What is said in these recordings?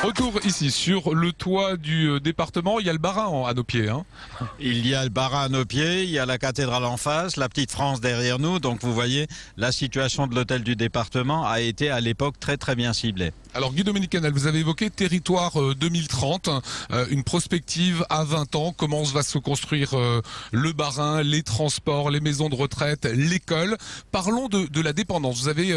Retour ici sur le toit du département, il y a le Bas-Rhin à nos pieds. Il y a le Bas-Rhin à nos pieds, il y a la cathédrale en face, la petite France derrière nous. Donc vous voyez, la situation de l'hôtel du département a été à l'époque très bien ciblée. Alors Guy-Dominique Canel, vous avez évoqué Territoire 2030, une prospective à 20 ans, comment va se construire le Bas-Rhin, les transports, les maisons de retraite, l'école. Parlons de la dépendance. Vous avez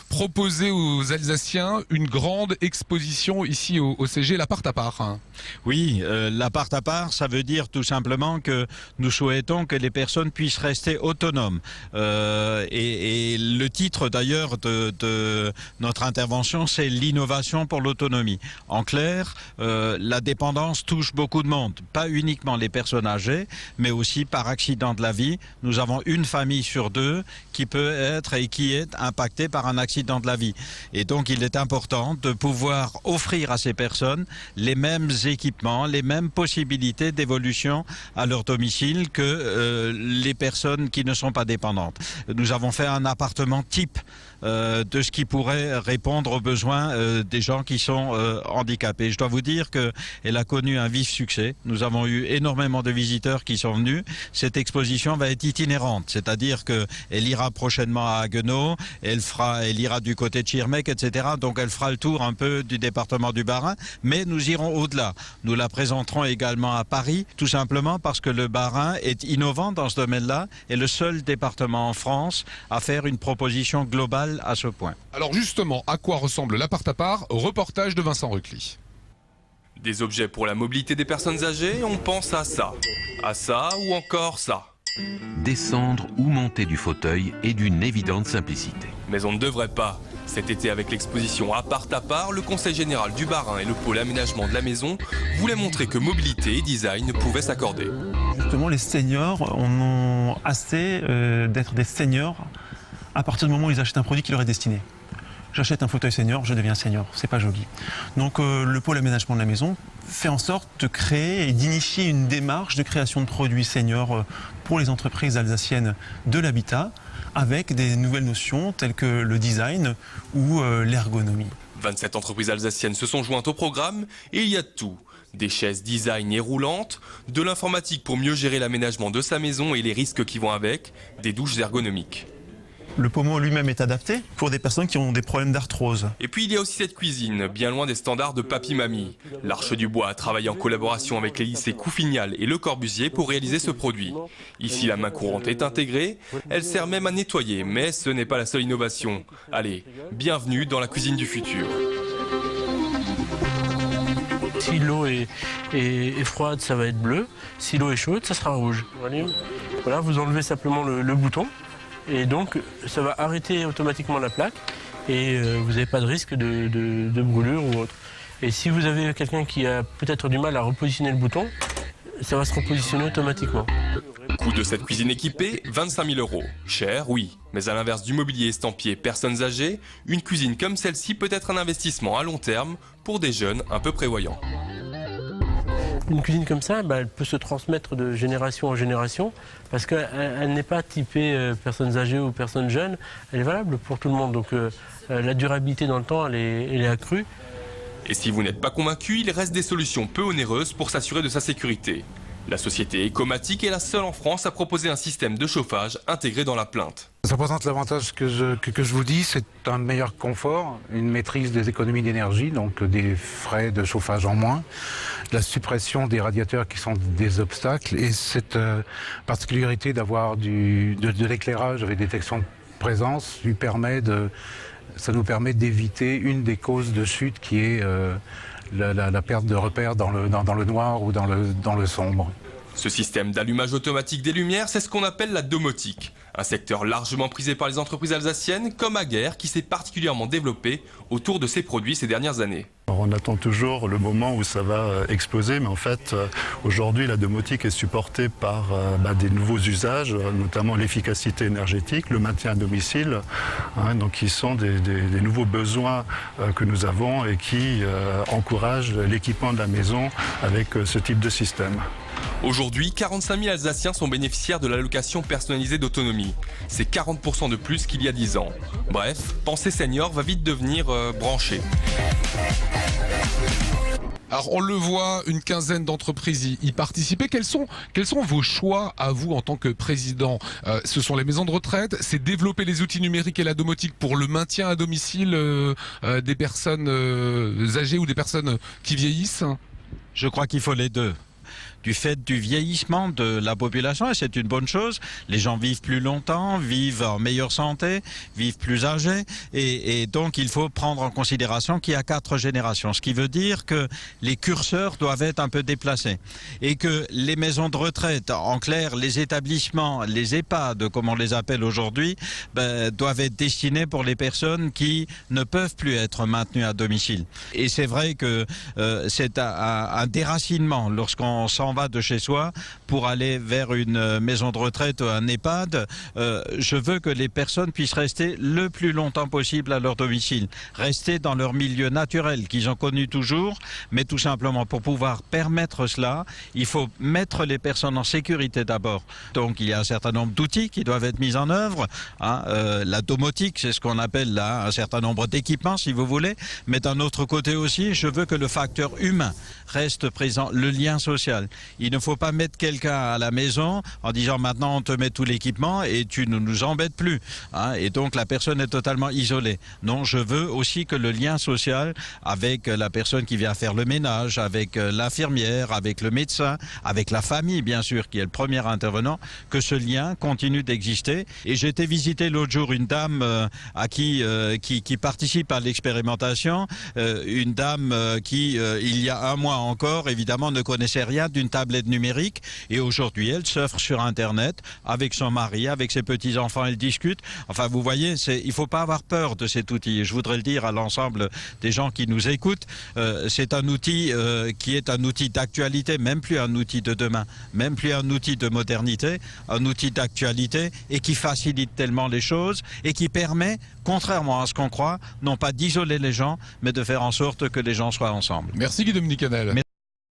proposé aux Alsaciens une grande exposition ici au CG, l'appart à part. Oui, l'appart à part, ça veut dire tout simplement que nous souhaitons que les personnes puissent rester autonomes. Et le titre d'ailleurs de notre intervention, c'est l'innovation pour l'autonomie. En clair, la dépendance touche beaucoup de monde, pas uniquement les personnes âgées, mais aussi par accident de la vie. Nous avons une famille sur deux qui peut être et qui est impactée par un accident de la vie. Et donc il est important de pouvoir offrir à ces personnes les mêmes équipements, les mêmes possibilités d'évolution à leur domicile que les personnes qui ne sont pas dépendantes. Nous avons fait un appartement type de ce qui pourrait répondre aux besoins des gens qui sont handicapés. Je dois vous dire qu'elle a connu un vif succès. Nous avons eu énormément de visiteurs qui sont venus. Cette exposition va être itinérante, c'est-à-dire qu'elle ira prochainement à Haguenau, elle ira du côté de Schirmeck, etc. Donc elle fera le tour un peu du département du Bas-Rhin, mais nous irons au-delà. Nous la présenterons également à Paris, tout simplement parce que le Bas-Rhin est innovant dans ce domaine-là et le seul département en France à faire une proposition globale à ce point. Alors justement, à quoi ressemble l'appart à part? Reportage de Vincent Recli. Des objets pour la mobilité des personnes âgées, on pense à ça ou encore ça. Descendre ou monter du fauteuil est d'une évidente simplicité. Mais on ne devrait pas. Cet été, avec l'exposition Appart à part, le Conseil général du Bas-Rhin et le pôle aménagement de la maison voulaient montrer que mobilité et design pouvaient s'accorder. Justement, les seniors en ont assez d'être des seniors à partir du moment où ils achètent un produit qui leur est destiné. J'achète un fauteuil senior, je deviens senior, c'est pas joli. Donc le pôle aménagement de la maison fait en sorte de créer et d'initier une démarche de création de produits seniors pour les entreprises alsaciennes de l'habitat, avec des nouvelles notions telles que le design ou l'ergonomie. 27 entreprises alsaciennes se sont jointes au programme et il y a de tout. Des chaises design et roulantes, de l'informatique pour mieux gérer l'aménagement de sa maison et les risques qui vont avec, des douches ergonomiques. Le pommeau lui-même est adapté pour des personnes qui ont des problèmes d'arthrose. Et puis il y a aussi cette cuisine, bien loin des standards de Papy-Mamie. L'Arche du Bois a travaillé en collaboration avec les lycées Couffignal et Le Corbusier pour réaliser ce produit. Ici, la main courante est intégrée, elle sert même à nettoyer, mais ce n'est pas la seule innovation. Allez, bienvenue dans la cuisine du futur. Si l'eau est froide, ça va être bleu. Si l'eau est chaude, ça sera rouge. Voilà, vous enlevez simplement le bouton. Et donc, ça va arrêter automatiquement la plaque et vous n'avez pas de risque de brûlure ou autre. Et si vous avez quelqu'un qui a peut-être du mal à repositionner le bouton, ça va se repositionner automatiquement. Coût de cette cuisine équipée, 25 000 €. Cher, oui. Mais à l'inverse du mobilier estampillé personnes âgées, une cuisine comme celle-ci peut être un investissement à long terme pour des jeunes un peu prévoyants. Une cuisine comme ça, elle peut se transmettre de génération en génération parce qu'elle n'est pas typée personnes âgées ou personnes jeunes, elle est valable pour tout le monde. Donc la durabilité dans le temps, elle est accrue. Et si vous n'êtes pas convaincu, il reste des solutions peu onéreuses pour s'assurer de sa sécurité. La société Ecomatic est la seule en France à proposer un système de chauffage intégré dans la plainte. Ça présente l'avantage que je vous dis, c'est un meilleur confort, une maîtrise des économies d'énergie, donc des frais de chauffage en moins, la suppression des radiateurs qui sont des obstacles et cette particularité d'avoir de l'éclairage avec détection de présence ça nous permet d'éviter une des causes de chute qui est la perte de repères dans le noir ou dans le sombre. Ce système d'allumage automatique des lumières, c'est ce qu'on appelle la domotique. Un secteur largement prisé par les entreprises alsaciennes, comme Aguerre, qui s'est particulièrement développé autour de ces produits ces dernières années. Alors on attend toujours le moment où ça va exploser, mais en fait, aujourd'hui, la domotique est supportée par des nouveaux usages, notamment l'efficacité énergétique, le maintien à domicile, donc qui sont des nouveaux besoins que nous avons et qui encouragent l'équipement de la maison avec ce type de système. Aujourd'hui, 45 000 Alsaciens sont bénéficiaires de l'allocation personnalisée d'autonomie. C'est 40% de plus qu'il y a 10 ans. Bref, penser senior va vite devenir branché. Alors on le voit, une quinzaine d'entreprises y participaient. Quels sont vos choix à vous en tant que président? Ce sont les maisons de retraite, c'est développer les outils numériques et la domotique pour le maintien à domicile des personnes âgées ou des personnes qui vieillissent? Je crois qu'il faut les deux. Du fait du vieillissement de la population, et c'est une bonne chose, les gens vivent plus longtemps, vivent en meilleure santé, vivent plus âgés, et donc il faut prendre en considération qu'il y a 4 générations, ce qui veut dire que les curseurs doivent être un peu déplacés, et que les maisons de retraite, en clair les établissements, les EHPAD comme on les appelle aujourd'hui, doivent être destinés pour les personnes qui ne peuvent plus être maintenues à domicile. Et c'est vrai que c'est un déracinement lorsqu'on s'en va de chez soi pour aller vers une maison de retraite ou un EHPAD. Je veux que les personnes puissent rester le plus longtemps possible à leur domicile, rester dans leur milieu naturel qu'ils ont connu toujours, mais tout simplement pour pouvoir permettre cela, il faut mettre les personnes en sécurité d'abord. Donc il y a un certain nombre d'outils qui doivent être mis en œuvre. La domotique, c'est ce qu'on appelle là un certain nombre d'équipements si vous voulez, mais d'un autre côté aussi, je veux que le facteur humain reste présent, le lien social. Il ne faut pas mettre quelqu'un à la maison en disant maintenant on te met tout l'équipement et tu ne nous embêtes plus. Et donc la personne est totalement isolée. Non, je veux aussi que le lien social avec la personne qui vient faire le ménage, avec l'infirmière, avec le médecin, avec la famille bien sûr qui est le premier intervenant, que ce lien continue d'exister. Et j'ai été visiter l'autre jour une dame qui participe à l'expérimentation, une dame qui il y a un mois encore évidemment ne connaissait rien d'une tablette numérique et aujourd'hui elle surfe sur internet avec son mari, avec ses petits-enfants, elle discute. Enfin vous voyez, il ne faut pas avoir peur de cet outil. Et je voudrais le dire à l'ensemble des gens qui nous écoutent, c'est un outil qui est un outil d'actualité, même plus un outil de demain, même plus un outil de modernité, un outil d'actualité et qui facilite tellement les choses et qui permet, contrairement à ce qu'on croit, non pas d'isoler les gens, mais de faire en sorte que les gens soient ensemble. Merci Guy-Dominique Canel.